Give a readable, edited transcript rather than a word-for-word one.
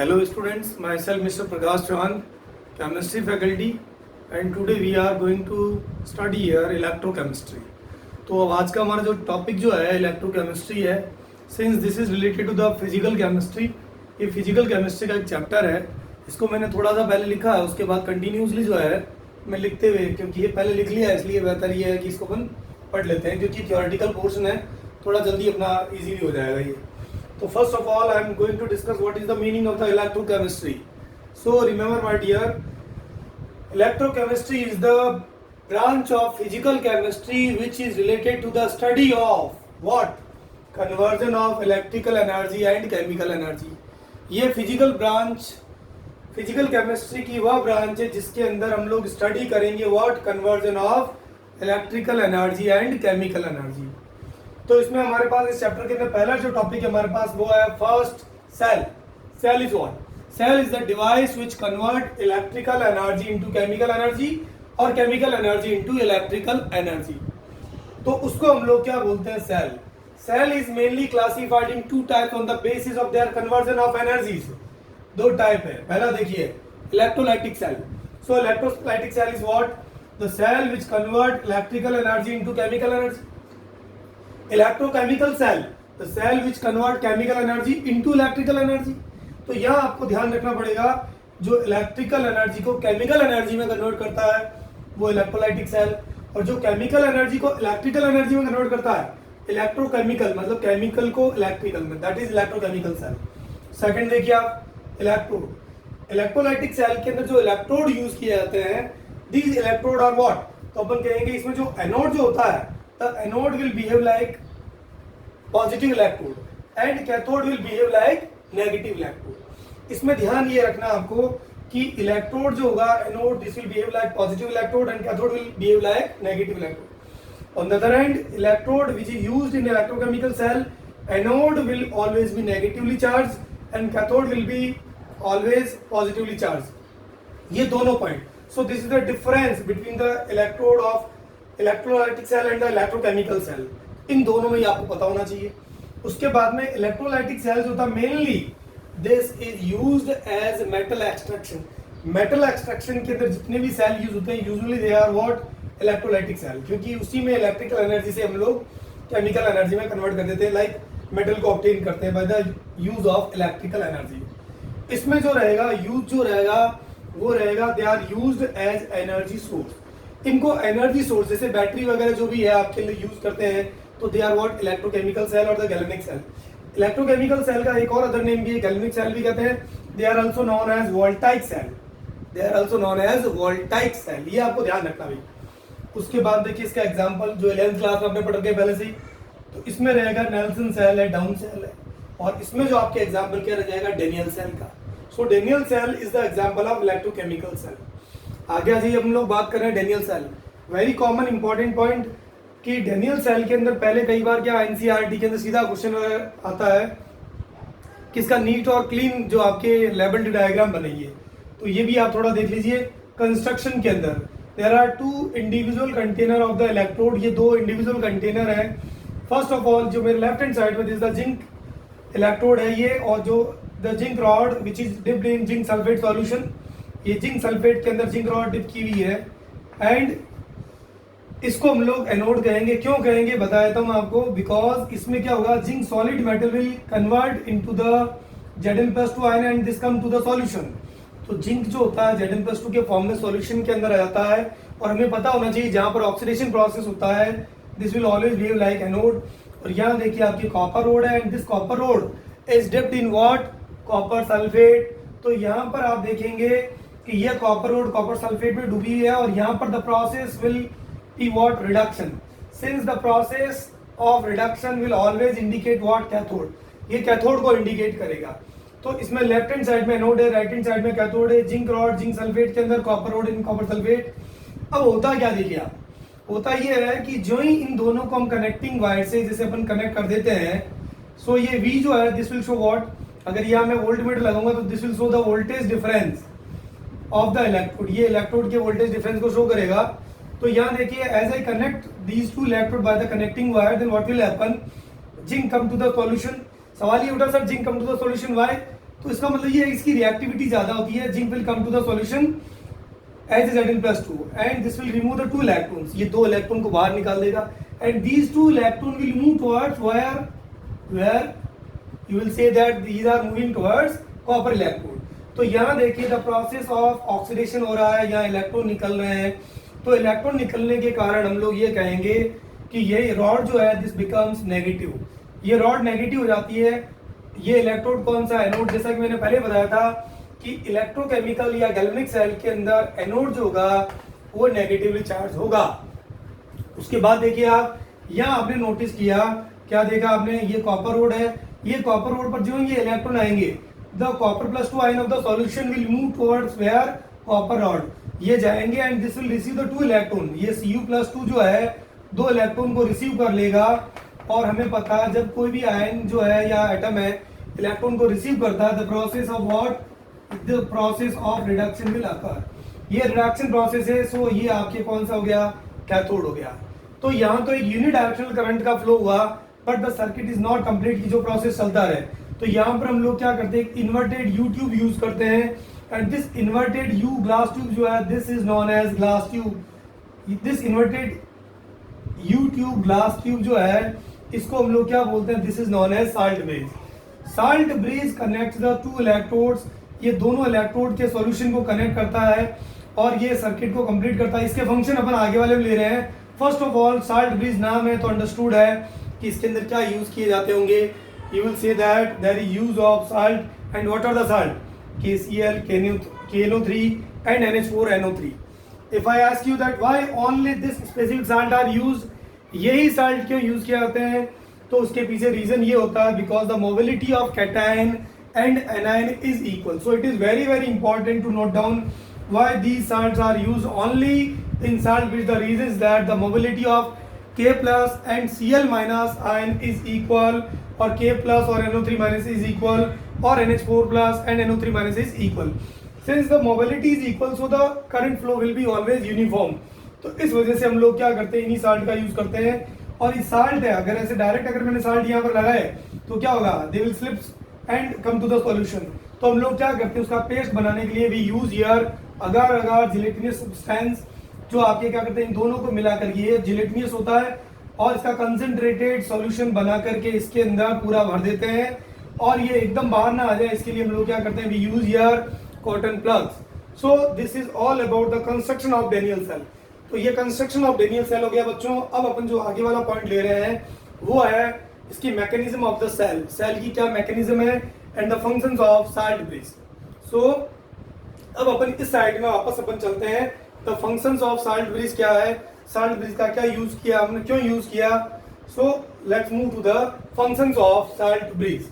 Hello students, myself Mr. Prakash Chauhan, chemistry faculty, and today we are going to study here electrochemistry. तो अब आज का हमारा जो टॉपिक जो है इलेक्ट्रोकेमिस्ट्री है, since this is related to the physical chemistry, ये फिजिकल केमिस्ट्री का एक चैप्टर है. इसको मैंने थोड़ा सा पहले लिखा है, उसके बाद कंटिन्यूसली जो है मैं लिखते हुए, क्योंकि ये पहले लिख लिया है इसलिए बेहतर ये है कि इसको अपन पढ़ लेते हैं, क्योंकि थियोरेटिकल पोर्शन है, थोड़ा जल्दी अपना इजीली हो जाएगा ये. So first of all, I am going to discuss what is the meaning of the electrochemistry. So remember my dear, electrochemistry is the branch of physical chemistry which is related to the study of what? Conversion of electrical energy and chemical energy. ये physical branch, physical chemistry की वह branch है जिसके अंदर हम लोग study करेंगे what? Conversion of electrical energy and chemical energy. तो इसमें हमारे पास इस चैप्टर के अंदर पहला जो टॉपिक है हमारे पास वो है first cell. Cell is what? Cell is the device which convert electrical energy into chemical energy और chemical energy into electrical energy. तो उसको हम लोग क्या बोलते हैं? Cell. Cell is mainly classified in two types on the basis of their conversion of energies. दो type है. पहला देखिए electrolytic cell. So electrolytic cell is what? The cell which convert electrical energy into chemical energy. Electrochemical cell, the cell which convert chemical energy into electrical energy. तो यहाँ आपको ध्यान रखना पड़ेगा, जो इलेक्ट्रिकल एनर्जी को केमिकल एनर्जी में convert करता है वो इलेक्ट्रोलाइटिक सेल, और जो केमिकल एनर्जी को इलेक्ट्रिकल एनर्जी में कन्वर्ट करता है इलेक्ट्रोकेमिकल, मतलब केमिकल को इलेक्ट्रिकल में, that is electrochemical cell. Second देखिए आप इलेक्ट्रोड. इलेक्ट्रोलाइटिक सेल के अंदर जो इलेक्ट्रोड यूज किए जाते हैं, दीज इलेक्ट्रोड आर व्हाट? तो अपन कहेंगे इसमें जो एनोड जो होता है, the anode will behave like positive electrode and cathode will behave like negative electrode. इसमें ध्यान ये रखना आपको कि इलेक्ट्रोड जो होगा anode, this will behave like positive electrode and cathode will behave like negative electrode. On the other hand electrode which is used in electrochemical cell, anode will always be negatively charge and cathode will be always positively charge. ये दोनों point. So this is the difference between the electrode of electrolytic cell and the electrochemical cell. इन दोनों में ही आपको पता होना चाहिए. उसके बाद में इलेक्ट्रोलाइटिक सेल्स होता है mainly this is used as metal extraction. Metal extraction के अंदर जितने भी सेल यूज होते हैं usually they are what? Electrolytic cell, क्योंकि उसी में इलेक्ट्रिकल एनर्जी से हम लोग केमिकल एनर्जी में कन्वर्ट कर देते हैं, लाइक मेटल को ऑब्टेन करते हैं by the use of electrical energy. इसमें जो रहेगा यूज जो रहेगा वो रहेगा they are used as energy source. इनको एनर्जी सोर्स जैसे बैटरी वगैरह जो भी है आपके लिए यूज करते हैं, तो they are what? Electrochemical cell और the galvanic cell. Electrochemical cell का एक और अदर नेम भी है, गैल्वेनिक सेल भी कहते हैं. They are also known as voltaic cell. They are also known as voltaic cell. ये आपको ध्यान रखना भाई. उसके बाद देखिए इसका एग्जांपल जो 11th क्लास में आपने पढ़ के पहले से ही, तो इसमें रहेगा नेल्सन सेल है, डाउन सेल है, और इसमें जो आपके एग्जाम्पल क्या रह जाएगा? डेनियल सेल का. So Daniell cell is the example of electrochemical cell. आगे आज हम लोग बात कर रहे हैं Daniell cell. Very common important point कि डेनियल सेल के अंदर पहले कई बार क्या एनसीईआरटी के अंदर सीधा क्वेश्चन आता है कि इसका नीट और क्लीन जो आपके लेबल्ड डायग्राम बनाइए. तो ये भी आप थोड़ा देख लीजिए. कंस्ट्रक्शन के अंदर there are two individual container of the electrode. ये दो इंडिविजुअल कंटेनर है. फर्स्ट ऑफ ऑल जो मेरे लेफ्ट हैंड साइड में दिस द जिंक इलेक्ट्रोड है ये, और जो the zinc rod which is dipped in zinc sulphate solution. ये जिंक सल्फेट के अंदर जिंक रॉड डिप की हुई है, एंड इसको हम लोग एनोड कहेंगे. क्यों कहेंगे बता देता हूं आपको. बिकॉज इसमें क्या होगा? Zinc solid metal will convert into the Zn+2 ion and this come to the solution. तो जिंक जो होता है Zn+2 के फॉर्म में सॉल्यूशन के अंदर आ जाता है, और हमें पता होना चाहिए जहां पर ऑक्सीडेशन प्रोसेस होता है this will always behave like anode. और यहाँ देखिए आपकी कॉपर रोड है, and this copper road is dipped in what? Copper sulphate. तो यहाँ पर आप देखेंगे कि यह कॉपर रोड कॉपर सल्फेट में डूबी है, और यहाँ पर the process will be what? Reduction. Since the process of reduction will always indicate what? Cathode. ये कैथोड को इंडिकेट करेगा. तो इसमें लेफ्ट हैंड साइड में एनोड है, राइट हैंड साइड में कैथोड है. जिंक रॉड जिंक सल्फेट के अंदर copper road in copper sulphate. अब होता क्या देखिए आप, होता ये है कि जो ही इन दोनों को हम कनेक्टिंग वायर से जैसे अपन कनेक्ट कर देते हैं, सो ये V जो है दिस विल शो व्हाट? अगर यहाँ मैं वोल्टमीटर लगाऊंगा तो this will show the voltage difference of the electrode. ये इलेक्ट्रोड के वोल्टेज डिफरेंस को शो करेगा. तो यहाँ देखिए as I connect these two electrode by the connecting wire, then what will happen? Zinc come to the solution. सवाल ये उठा sir zinc come to the solution, why? तो इसका मतलब ये है इसकी रिएक्टिविटी ज्यादा होती है. Zinc will come to the solution as Zn+2 and this will remove the 2 electrons. ये 2 इलेक्ट्रॉन को बाहर निकाल देगा and these 2 electron will move towards where you will say that these are moving towards copper electrode. तो यहाँ देखिए the process of oxidation हो रहा है, यहाँ इलेक्ट्रॉन निकल रहे हैं. तो इलेक्ट्रॉन निकलने के कारण हम लोग ये कहेंगे कि ये रॉड जो है दिस बिकम्स नेगेटिव. ये रॉड नेगेटिव हो जाती है. ये इलेक्ट्रोड कौन सा एनोड, जैसा कि मैंने पहले बताया था कि इलेक्ट्रोकेमिकल या गैल्वेनिक सेल के अंदर एनोड जो होगा वो नेगेटिवली चार्ज होगा. उसके बाद देखिए आप यहाँ आपने नोटिस किया, क्या देखा आपने, ये कॉपर रोड है. ये कॉपर रोड पर जो ये इलेक्ट्रॉन आएंगे द कॉपर+2 ion of the solution will move towards where copper rod. ये जाएंगे and this will receive the 2 electron. ये Cu+2 जो है 2 इलेक्ट्रॉन को रिसीव कर लेगा. और हमें पता है जब कोई भी आयन जो है या एटम है इलेक्ट्रॉन को रिसीव करता है the process of what, the process of reduction will occur. ये रिडक्शन प्रोसेस है. सो ये आपके कौन सा हो गया, कैथोड हो गया. तो यहाँ तो एक यूनिडायरेक्शनल करंट का फ्लो हुआ but the circuit is not complete, की जो प्रोसेस चलता रहे. तो यहाँ पर हम लोग क्या करते हैं, इन्वर्टेड यू ट्यूब यूज करते हैं and this inverted U glass tube जो है this is known as glass tube. This inverted U tube glass tube जो है इसको हम लोग क्या बोलते हैं, this is known as salt bridge. Salt bridge connect the 2 electrodes. ये दोनों इलेक्ट्रोड के सॉल्यूशन को कनेक्ट करता है और ये सर्किट को कंप्लीट करता है. इसके फंक्शन अपन आगे वाले में ले रहे हैं. First of all salt bridge नाम है तो अंडरस्टूड है कि इसके अंदर क्या यूज किए जाते होंगे. You will say that there is use of salt, and what are the salt? KCl, KNO3 and NH4NO3. If I ask you that why only this specific salt are used, यही salt क्यों use किए जाते हैं, तो उसके पीछे reason ये होता है because the mobility of cation and anion is equal. So it is very very important to note down why these salts are used only in salt bridge. The reason is that the mobility of K plus and Cl minus ion is equal, or K plus or NO3 minus is equal, or NH4 plus and NO3 minus is equal. Since the mobility is equal, so the current flow will be always uniform. तो इस वजह से हम लोग क्या करते हैं, इन्हीं साल्ट का यूज करते हैं. और इस साल्ट है अगर ऐसे डायरेक्ट अगर मैंने साल्ट यहाँ पर लगाए तो क्या होगा, they will slip and come to the solution. तो हम लोग क्या करते हैं उसका पेस्ट बनाने के लिए we use here agar agar gelatinous substance, जो आपके क्या करते हैं इन दोनों को मिला करके ये जिलेटिनियस होता है और इसका कंसंट्रेटेड सॉल्यूशन बना करके इसके अंदर पूरा भर देते हैं और ये एकदम बाहर ना आ जाए इसके लिए हम लोग क्या करते हैं, we use here cotton plugs. So this is all about the construction of Daniell cell. तो ये कंस्ट्रक्शन ऑफ डेनियल सेल हो गया बच्चों. अब अपन जो आगे वाला पॉइंट ले रहे हैं वो है इसकी mechanism of the cell. Cell की क्या मैकेनिज्म है and the functions of salt bridge. So अब अपन इस साइड में वापस अपन चलते हैं. The functions of salt bridge क्या है, साल्ट ब्रिज का क्या यूज किया हमने, क्यों यूज किया. So let's move to the functions of salt bridge.